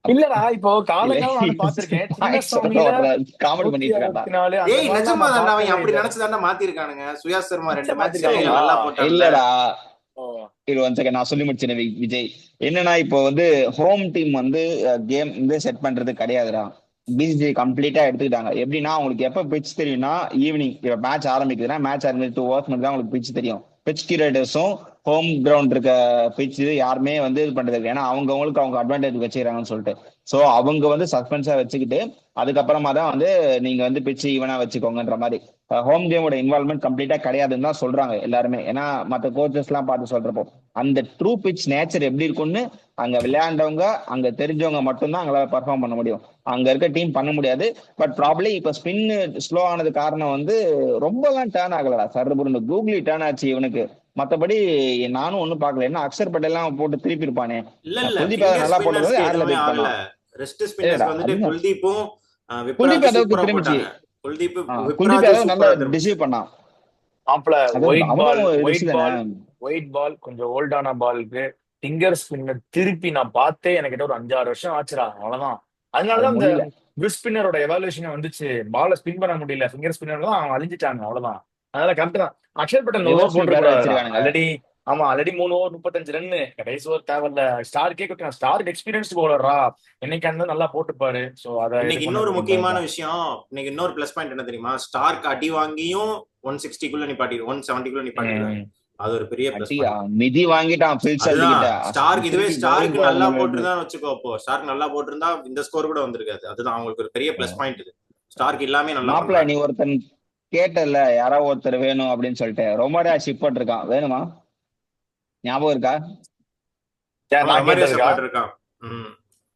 இல்லடா, இப்போ இல்ல காலங்காலம் நான் பார்த்திருக்கேன் பாயிண்ட் சொல்ல சின்னசாமியில வர்ற காமெடி பண்ணிட்டு இருக்கான்டா. 164 அந்த ஏய் மாதிரிலாம் நான் நிஜமாதான்டா, அவன் பார்க்கவே அப்படி இல்லை. நினைச்சுதான்டா மாத்திருக்கானுங்க. சுயாஸ் சர்மா 2 மேட்ச் மாத்திருக்காங்களா? சென்னையில நல்லா போட்டான்ல. இல்லடா, ஓ, இது ஒன் செகண்ட் நான் சொல்லி முடிச்சேன் விஜய். என்னன்னா இப்போ வந்து ஹோம் டீம் வந்து கேம் வந்து செட் பண்றது கிடையாதுடா. பிசிசி கம்ப்ளீட்டா எடுத்துக்கிட்டாங்க. எப்படின்னா உங்களுக்கு எப்ப பிச் தெரியும்னா ஈவினிங் இப்ப மேட்ச் ஆரம்பிக்குதுன்னா மேட்ச் ஆரம்பிச்சு 2 hours மட்டும் தான் உங்களுக்கு பிச் தெரியும். பிச் கியூரேட்டர்ஸும் ஹோம் கிரவுண்ட் இருக்க பிச் யாருமே வந்து இது பண்றது இல்லை. ஏன்னா அவங்கவுங்களுக்கு அவங்க அட்வான்டேஜ் வச்சுக்கிறாங்கன்னு சொல்லிட்டு. ஸோ அவங்க வந்து சஸ்பென்ஸா வச்சுக்கிட்டு அதுக்கப்புறமா தான் வந்து நீங்க வந்து பிச் ஈவனா வச்சுக்கோங்கன்ற மாதிரி. ஹோம் கேமோட இன்வால்மெண்ட் கம்ப்ளீட்டா கிடையாதுன்னு தான் சொல்றாங்க எல்லாருமே. ஏன்னா மற்ற கோச்சஸ் எல்லாம் பார்த்து சொல்றப்போ அந்த ட்ரூ பிச் நேச்சர் எப்படி இருக்கும்னு அங்க விளையாண்டவங்க அங்க தெரிஞ்சவங்க மட்டும்தான் அங்களால பர்ஃபார்ம் பண்ண முடியும். அங்க இருக்க டீம் பண்ண முடியாது. பட் ப்ராப்ளி இப்ப ஸ்பின் ஸ்லோ ஆனது காரணம் வந்து ரொம்பலாம் டேர்ன் ஆகலடா. சர்புரு கூகுளி டேர்ன் ஆச்சு இவனுக்கு. மத்தபடி நானும் ஒண்ணும் பாக்கல. என்ன அக்ஷர் பட்டேல் எல்லாம் போட்டு திருப்பி இருப்பானே. இல்ல குல்தீப் ஃபிங்கர் நல்லா போட்டது ஸ்பின்னர்ஸ்க்கு யாரில் எதுவுமே பிக் ஆகல. பண்ணான்? ரெஸ்ட் இல்லடா ஸ்பின்னர்ஸ்க்கு வந்துட்டு அதுதான் குல்தீப்பும் குல்தீப் விப்ராஜும் யாதவுக்கு சூப்பரா திரும்பிச்சு. போட்டாங்க. குல்தீப் குல்தீப் விப்ராஜும் யாதவ் நல்லா சூப்பரா திரும்பிச்சு. டிசீவ் பண்ணான். மாப்பிள அதான் அவனும் ரிஸ்க் ஒயிட் தானே. பால் கொஞ்சம் ஓல்டான பாலுக்கு ஃபிங்கர் ஸ்பின்னர் திருப்பி நான் பார்த்தே எனக்கு ஒரு 5-6 வருஷம் ஆச்சுடா. அவ்வளவுதான். அது அதனாலதான் இந்த முடியல. பிரிஸ் ஸ்பின்னரோட எவாலுவேஷன் வந்துச்சு. பால ஸ்பின் பண்ண முடியல, ஃபிங்கர் ஸ்பின்னர் தான் அவங்க அழிஞ்சிட்டாங்க. அவ்வளவுதான். அதனால கரெக்ட் தான். Axar Patel over reverse sweep போட்டு வேற கூடாதுடா. வச்சிருக்கானுங்க. Already 3 over 35 run. கடைசி ஓவர் தேவையில்ல. ஸ்டார்க்கே கொடுத்தான். ஸ்டார்க் எக்ஸ்பீரியன்ஸ் போலரா என்னைக்கு இருந்தா நல்லா போட்டுப்பாரு. சோ அதை இது இன்னைக்கு இன்னொரு பண்ணதுக்கு முக்கியமான தான். விஷயம், இன்னைக்கு இன்னொரு பிளஸ் பாயிண்ட் என்ன தெரியுமா? ஸ்டார்க் அடி வாங்கியும் 160 நிப்பாட்டிடு 170 நிப்பாட்டிடுறாங்க. அது ஒரு பெரிய பிளஸ் அட்டியா பாயிண்ட். மிதி வாங்கிட்டான் ஃபில்சல்ட் அதுதான் கிட்ட. ஸ்டார்க். இதுவே திருப்பி ஸ்டார்க் bowling நல்லா போடும்போது போட்டிருந்தான்னு வச்சுக்கோ, அப்போ ஸ்டார்க் நல்லா போட்டிருந்தா இந்த ஸ்கோர் கூட வந்திருக்காது. அதுதான் அவங்களுக்கு ஒரு பெரிய பிளஸ் பாயிண்ட். இது ஸ்டார்க் எல்லாமே நல்லா மாப்பிள்ள பண்றாங்க. நீ ஒருத்தன் கேட்டல யாராவது ஒருத்தர் வேணும் அப்படின்னு சொல்லிட்டு ரொமாரியா ஷிப் இருக்கான். வேணுமா? ஞாபகம் இருக்கா? அவன் நான் ரொமாரியோ கேட்டதுக்கா? செப்பாட் இருக்கான்.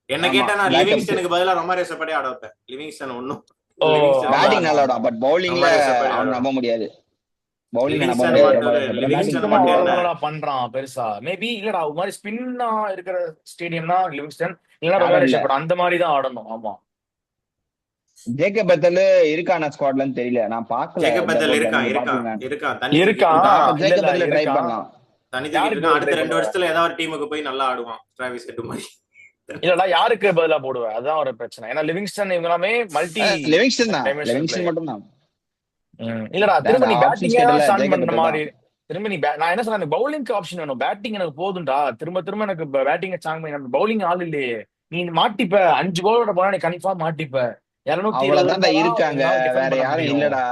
என்ன ஆமா, கேட்டா நான் பேக்கப் லிவிங்ஸ்டனுக்கு பதிலா ரொமாரியோ செப்பாட்டே ஆட வைப்பேன். லிவிங்ஸ்டன் ஒன்னும் ஓ, லிவிங்ஸ்டன் ஆமா பேட்டிங் ஆமா நல்லா ஆமா. பட் பவுலிங்ல ரொமாரியோ செப்பாட்டே அவன் ஆடுவான். நம்ப முடியாது. பவுலிங் நம்ப லிவிங்ஸ்டன் முடியாது மட்டும் ரொமாரியா ஷிப். பேட்டிங் லிவிங்ஸ்டன் லிவிங்ஸ்டன் மட்டும் பண்ணுவான். என்ன அவ்வளவு பண்றான் பெருசா. மேபி இல்லடா, ஒரு மாதிரி ஸ்பின்னா இருக்கிற ஸ்டேடியம்னா லிவிங்ஸ்டன் இல்லைன்னா யாரும் ரொமாரியோ இல்ல. ஷெப்பர்ட் அந்த மாதிரி தான் ஆடணும். ஆமா. ஜேக்கப் பெத்தல் இருக்கான ஸ்குவாட்லன்னு தெரியல. நான் பாக்கல ஜேக்கப் இந்த பெத்தல் போர்ட்ல. இருக்கான் நீங்க இருக்கான் பாத்தீங்கன்னா இருக்கான் தண்ணி தூக்கிட்டு இருக்கான். இருக்கான். அப்ப இல்ல ஜேக்கப் இல்ல பெத்தல ட்ரை இருக்கான். பண்ணலாம். தண்ணி தூக்கிட்டு யாருக்கு இருக்கான். பதில் ட்ரை அடுத்த 2 பண்ணுவ? வருஷத்துல ஏதாவது டீமுக்கு போய் நல்லா ஆடுவான். டிராவிஸ் ஹெட் மாதிரி. இல்லடா, யாருக்கு பதிலா போடுவ? அதுதான் ஒரு பிரச்சனை. ஏன்னா லிவிங்ஸ்டன் இவங்க எல்லாமே மல்டி லிவிங்ஸ்டன் தான். Dimensional Livingstone player. மட்டும் தான். இல்லடா, திரும்ப நீ ஆப்ஷன்ஸ் பேட்டிங்கே தான் கேட்டல ஸ்டார்ட் ஜேக்கப் பண்ற பெத்தல் தான். மாதிரி. திரும்ப நீ நான் என்ன சொன்னேன், பவுலிங்க்கு ஆப்ஷன் வேணும். பேட்டிங் எனக்கு போதும்டா. திரும்ப எனக்கு பேட்டிங் ஸ்டார்ட் பண்ணி பவுலிங் ஆள் இல்லையே. நீ மாட்டிப்ப 5 பாலோட போனா நீ கன்ஃபார்ம் மாட்டிப்ப. 220 அவ்வளவுதான்டா இருந்தாதான் இருக்காங்க. உங்களால டிஃபெண்ட் வேற பண்ண யாரும் முடியும். இல்லடா.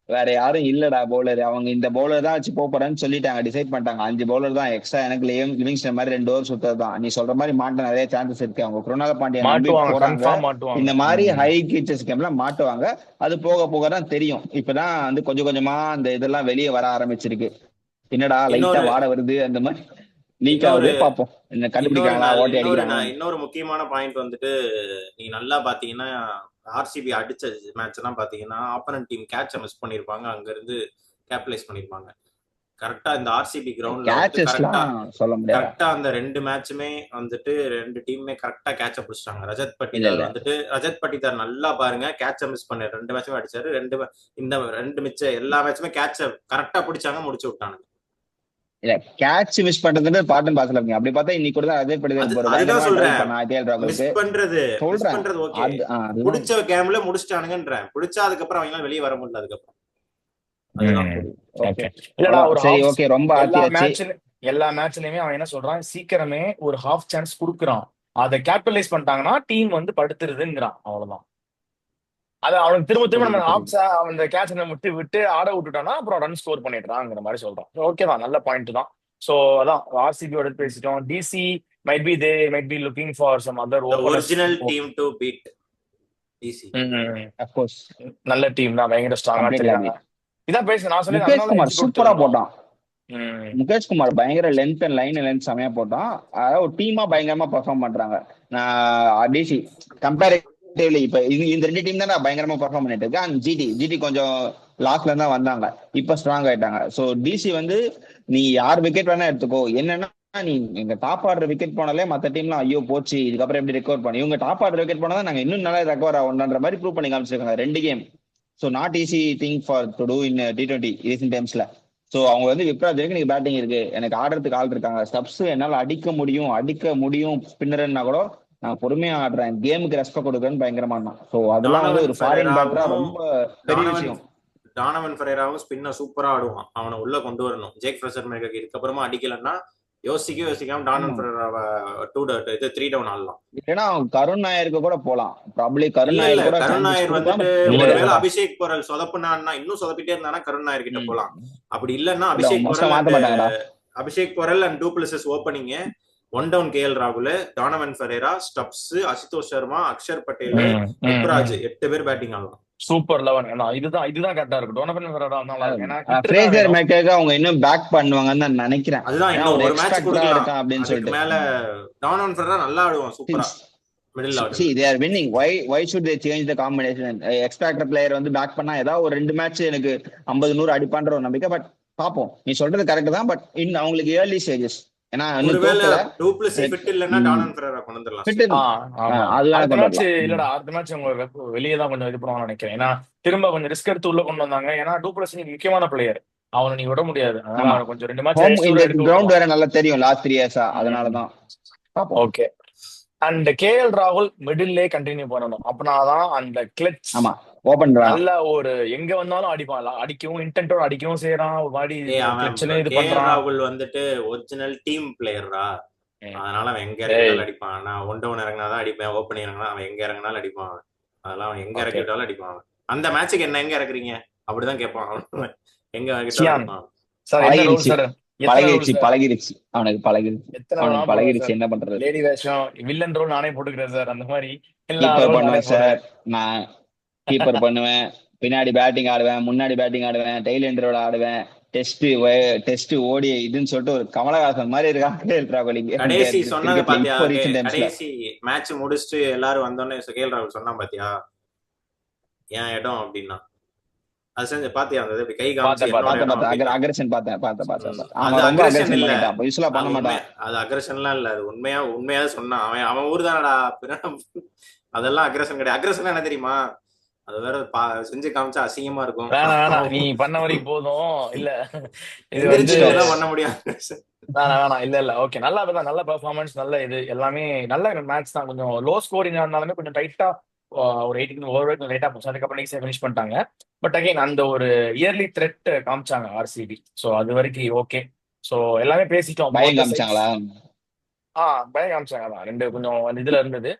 வேற யாரும் இல்லடா பவுலர். அவங்க இந்த பவுலர் தான் வச்சு போறேன்னு சொல்லிட்டாங்க. டிசைட் பண்ணிட்டாங்க 5 பவுலர் தான் எக்ஸ்ட்ரா. எனக்கு லிவிங்ஸ்டன் மாதிரி 2 ஓவர் சுத்தது தான். நீ சொல்ற மாதிரி மாட்ட நிறைய சான்சஸ் இருக்கு. அவங்க குருணால பாண்டியா நம்பி மாட்டுவாங்க, போறாங்க. கன்ஃபார்ம் மாட்டுவாங்க. இந்த மாதிரி ஹை கீச்சஸ் கேம்ல மாட்டுவாங்க. அது போக போக தான் தெரியும். இப்பதான் வந்து கொஞ்சம் கொஞ்சமா அந்த இதெல்லாம் வெளியே வர ஆரம்பிச்சிருக்கு. என்னடா லைட்டா இன்னொரு வாட வருது அந்த மாதிரி. லீக் இன்னொரு ஆகுது, பார்ப்போம் என்ன இன்னொரு கண்டுபிடிக்கிறாங்களா, நாள் ஓட்டை அடிக்கிறாங்களா. இன்னொரு முக்கியமான பாயிண்ட் வந்துட்டு, நீங்க நல்லா பாத்தீங்கன்னா ஆர்சிபி அடிச்ச மேட்ச் எல்லாம் பாத்தீங்கன்னா ஆப்பனன்ட் டீம் கேட்ச மிஸ் பண்ணிருப்பாங்க, அங்க இருந்து கேபிடலைஸ் பண்ணிருப்பாங்க. கரெக்டா இந்த ஆர்சிபி கிரவுண்ட்ல வந்துட்டு கரெக்டா கேச்சஸ்லாம் சொல்ல முடியாதா? கரெக்டா அந்த ரெண்டு மேட்சுமே வந்துட்டு ரெண்டு டீமுமே கரெக்டா கேட்ச பிடிச்சிட்டாங்க. இல்ல இல்ல ரஜத் பட்டிதார் நல்லா பாருங்க, கேட்ச மிஸ் பண்ண ரெண்டு மேட்சுமே அடிச்சாரு. இந்த ரெண்டு மிச்ச எல்லா மேட்சுமே கேட்ச கரெக்டா பிடிச்சாங்க, முடிச்சு விட்டானுங்க. இல்ல கேட்ச் மிஸ் பண்றதுன்னு பார்ட் அண்ட் பார்சல் இருக்குங்க. அப்படி பார்த்தா இன்னைக்கு கூட தான் அதே படி ஒரு அதுதான் பயங்கரமா ட்ரை சொல்றேன், பண்ணா கேஎல் மிஸ் ராகுலுக்கு. பண்றது சொல்றேன் ஓகே, அதுதான். புடிச்ச கேம்ல முடிச்சிட்டானுங்கன்றேன். புடிச்சா அதுக்கப்புறம் அவங்க வெளியே வர முடியல அதுக்கப்புறம். அதுதான். ஓகே ஓகே இல்லடா, ஒரு சரி, ஹாஃப் ஓகே, ரொம்ப எல்லா ஆத்தியாச்சு. மேட்ச்லயுமே அவன் என்ன சொல்றான், சீக்கிரமே ஒரு ஹாஃப் சான்ஸ் குடுக்குறான், அதை கேபிட்டலைஸ் பண்ணிட்டாங்கன்னா டீம் வந்து படுத்துருதுங்கிறான். அவ்வளவுதான். அது அவனுக்கு திரும்ப திரும்ப நம்ம புரியுது புரியுது. அந்த கேட்ச் விட்டு விட்டு ஆட விட்டுட்டோம்னா அப்புறம் ரன் ஸ்கோர் பண்ணிடுறாங்கிற மாதிரி சொல்றான். ஓகே தான், நல்ல பாயிண்ட் தான். சோ அதான் ஆர்சிபியோட பேசிட்டோம். DC might be looking for some other The openers. original team to beat DC. Of course. நல்ல டீம் தான், பயங்கர ஸ்ட்ராங்கா Completely தெரியாங்க. agree. இதான் பேசுறேன், நான் சொல்லி முகேஷ் அதனால குமார் எட்ஜ் சூப்பரா கொடுத்துருந்தோம். போட்டான். முகேஷ் குமார் பயங்கர லென்த் அண்ட் லைன் செமையா போட்டான். அதாவது ஒரு டீமா பயங்கரமா பெர்ஃபார்ம் பண்றாங்க. நான் டிசி கம்பேரிட்டிவ்லி இப்ப இந்த ரெண்டு டீம் தான் பயங்கரமா பெர்ஃபார்ம் பண்ணிட்டு இருக்கு. அண்ட் ஜிடி கொஞ்சம் லாஸ்ட்ல இருந்தா வந்தாங்க, இப்ப ஸ்ட்ராங் ஆயிட்டாங்க. சோ டிசி வந்து நீ யார் விக்கெட் வேணா எடுத்துக்கோ, என்னன்னா நீ எங்க டாப் ஆர்டர் விக்கெட் போனாலே மத்த டீம்லாம் ஐயோ போச்சு இதுக்கப்புறம் எப்படி ரெக்கவர் பண்ணி, இவங்க டாப் ஆர்டர் விக்கெட் போனா நாங்க இன்னும் நல்லா ரெக்கவர் ஆகும்ன்ற மாதிரி ப்ரூவ் பண்ணி காமிச்சிருக்காங்க ரெண்டு game. So not easy thing for to do in T20 recent டைம்ஸ்ல. ஸோ அவங்க வந்து விப்ராஜ் இருக்கு, எனக்கு பேட்டிங் இருக்கு, எனக்கு ஆடுறதுக்கு ஆள் இருக்காங்க, ஸ்டப்ஸ் என்னால் அடிக்க முடியும் ஸ்பின்னர்னா கூட நான் பொறுமையா ஆடுறேன், கேமுக்கு ரெஸ்பெக்ட் கொடுக்குறேன்னு பயங்கரமா இருந்தான். ஸோ அதெல்லாம் வந்து ஒரு ஃபாரின் பேட்டரா ரொம்ப பெரிய விஷயம். டானவன் ஃபெரேராவும் ஸ்பின்ன சூப்பரா ஆடுவான், அவனை உள்ள கொண்டு வரணும். ஜேக் ஃப்ரெஷர் மேற்கு இதுக்கப்புறமா அடிக்கலன்னா யோசிக்காம டானவன் ஃபெரேராவை 3 டவுன் ஆடலாம். ஏன்னா கருண் நாயருக்கு கூட போலாம், ப்ராபபிலி கருண் நாயர் கூட கருண் நாயர் வந்துட்டு இல்ல, ஒருவேளை அபிஷேக் போரல் சொதப்புனான்னா இன்னும் சொதப்பிட்டே இருந்தானா கருண் நாயர் கிட்ட போலாம். அப்படி இல்லன்னா Abhishek Porel and du Plessis opening, one down KL ராகுல், Donovan Ferreira, Stubbs, Ashutosh Sharma, Axar Patel, Yuvraj 8 பேர் பேட்டிங் ஆடலாம். சூப்பர் 11. இதுதான் கரெக்டா இருக்கு. டோனபன் ஃபெரேரா நல்லா இருக்கு. ஏன்னா ஃப்ரேசர் மேக்கருக்கு அவங்க இன்னும் பேக் பண்ணுவாங்கன்னு நான் நினைக்கிறேன். அதுதான் இன்னும் ஒரு மேட்ச் கொடுக்கலாம் அப்படின்னு சொல்லிட்டு மேல. டானவன் ஃபெரேரா நல்லா ஆடுவான், சூப்பரா middle order. See, they are winning. Why should they change the combination? Expected player வந்து பேக் பண்ணா ஏதாவது ஒரு ரெண்டு மேட்ச் எனக்கு 50-100 அடிப்பான்ற ஒரு நம்பிக்கை. பட் பாப்போம், நீ சொல்றது கரெக்ட் தான். பட் இன்னும் அவங்களுக்கு ஏர்லி ஸ்டேஜஸ். ஏன்னா அடுத்த மேட்ச் அவங்க வெளியே தான் கொஞ்சம் இது பண்ணுவாங்கன்னு நினைக்கிறேன். ஏன்னா திரும்ப கொஞ்சம் ரிஸ்க் எடுத்து உள்ள கொண்டு வந்தாங்க. ஏன்னா டூப்ளசி முக்கியமான பிளேயர், அவனை நீ விட முடியாது. அதனால கொஞ்சம் 2 மேட்ச் கிரவுண்ட் வேற நல்லா தெரியும் லாஸ்ட் 3 இயர்ஸா, அதனாலதான். ஓகே. அண்ட் கேஎல் ராகுல் மிடில்லே கண்டினியூ பண்ணணும், அப்படின்னாதான் அந்த கிளட்ச் நல்ல ஒரு எங்க வந்தாலும் அடிப்பான், அடிக்கவும் இன்டென்ட்டோட அடிக்கவும் செய்யறான். ஒரு மாதிரி ராகுல் வந்துட்டு ஒரிஜினல் டீம் பிளேயரா, அதனால அவன் எங்க இறங்கினாலும் அடிப்பான். நான் ஒன் டவுன் இறங்கினாதான் அடிப்பேன், ஓப்பன் இறங்கினா அவன் எங்க இறங்கினாலும் அடிப்பான். அதெல்லாம் அவன் எங்க இறக்கிட்டாலும் அடிப்பான். அந்த மேட்சுக்கு என்ன எங்க இறக்குறீங்க அப்படிதான் கேட்பான். எங்க பழகிருச்சு என்ன பண்றது. லேடி வேஷம் வில்லன் ரோல் நானே போட்டுக்கிறேன் சார். அந்த மாதிரி சார் நான் கீப்பர் பண்ணுவேன், பின்னாடி பேட்டிங் ஆடுவேன், முன்னாடி பேட்டிங் ஆடுவேன், டெய்ல் எண்டரோட ஆடுவேன், டெஸ்ட் ஓடி இதுன்னு சொல்லிட்டு ஒரு கமலஹாசன் மாதிரி இருக்காங்க. கடைசி சொன்னது பாத்தியா, கடைசி மேட்ச் முடிச்சுட்டு எல்லாரும் வந்தோடனே கேஎல் ராகுல் சொன்னா பாத்தியா ஏன் இடம் அப்படின்னா, அது செஞ்சு பாத்தியா அந்த கை அக்ரஷன் பார்த்தேன். அது அக்ரஷன்லாம் இல்ல, அது உண்மையா சொன்னான். அவன் ஊர் தானடா, அதெல்லாம் அக்ரஷன் கிடையாது. அக்ரஷன் என்ன தெரியுமா, அது வேற செஞ்சு காமிச்சா அசிங்கமா இருக்கும். நீ பண்ண வரைக்கும் போதும் இல்ல, பண்ண முடியாது. வேணாம் இல்ல ஓகே. நல்ல பெர்ஃபார்மன்ஸ், நல்ல இது எல்லாமே நல்ல மேட்ச் தான். கொஞ்சம் லோ ஸ்கோரிங் இருந்தாலுமே கொஞ்சம் டைட்டா ஒரு 18 ஓவர் லைட்டா போச்சு. அதுக்கப்புறம் நெக்ஸ்ட் ஃபினிஷ் பண்ணிட்டாங்க. பட் அகைன் அந்த ஒரு இயர்லி த்ரெட் காமிச்சாங்க ஆர்சிபி. ஸோ அது வரைக்கும் ஓகே. ஸோ எல்லாமே பேசிட்டோம். பயம் காமிச்சாங்களா? பயம் காமிச்சாங்க. அதான் ரெண்டு கொஞ்சம் இதுல இருந்தது.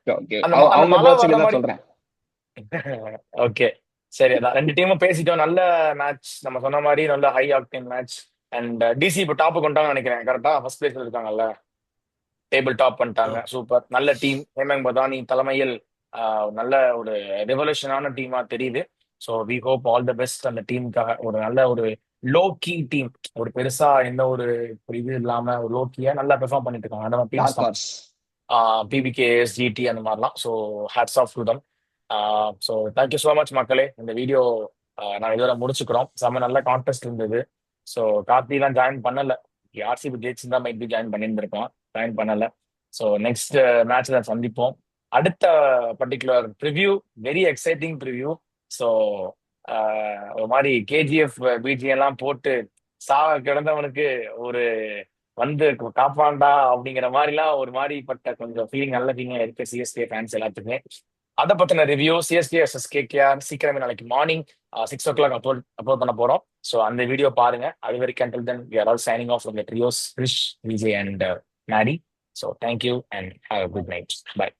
ஓகே சரி, அதான் ரெண்டு டீமும் பேசிட்டோம். நல்ல மேட்ச், நம்ம சொன்ன மாதிரி நல்ல high octane match. And DC இப்போ டாப் கொண்டாங்க நினைக்கிறேன். கரெக்டா ஃபர்ஸ்ட் பிளேஸ்ல இருக்காங்கல்ல, டேபிள் டாப் பண்ணிட்டாங்க. சூப்பர், நல்ல டீம். ஹேமங் பதானி தலைமையில் நல்ல ஒரு ரெவல்யூஷனான டீமா தெரியுது. So we hope all the best அந்த டீமுக்காக. ஒரு நல்ல ஒரு லோ கீ டீம், ஒரு பெருசா எந்த ஒரு இது இல்லாம ஒரு லோ கீயா நல்லா பெர்ஃபார்ம் பண்ணிட்டு இருக்காங்க. அந்த டீம்ஸ் டார்க் தான் ஹார்ஸ். பிபிகேஎஸ், ஜிடி அந்த மாதிரிலாம். So hats off to them. So thank you so much மக்களே. இந்த வீடியோ நான் இதோட முடிச்சுக்கிறோம். செம்ம நல்ல கான்டெஸ்ட் இருந்தது. ஸோ கார்த்திலாம் ஜாயின் பண்ணல, ஆர்சிபி ஜெயிச்சிருந்தா மைட் பி ஜாயின் பண்ணியிருந்திருக்கலாம், ஜாயின் பண்ணல. ஸோ நெக்ஸ்ட் மேட்ச்ல சந்திப்போம். அடுத்த particular preview, very exciting preview. So ஒரு மாதிரி கேஜிஎஃப் பிஜி எல்லாம் போட்டு சாவ கிடந்தவனுக்கு ஒரு வந்து காப்பாண்டா அப்படிங்கிற மாதிரிலாம் ஒரு மாதிரிப்பட்ட கொஞ்சம் ஃபீலிங், நல்ல ஃபீலிங் இருக்கு சிஎஸ்கே ஃபேன்ஸ் எல்லாத்துக்குமே. அதை பத்தின ரிவ்யூ சிஎஸ்கே vs கேகேஆர் சீக்கிரமே நாளைக்கு மார்னிங் 6 o'clock அப்லோட் பண்ண போறோம். ஸோ அந்த வீடியோ பாருங்க. அது வரைக்கும் until then we are all signing off from the trios, Krish, Vijay and Maddie. So thank you and have a good night. Bye.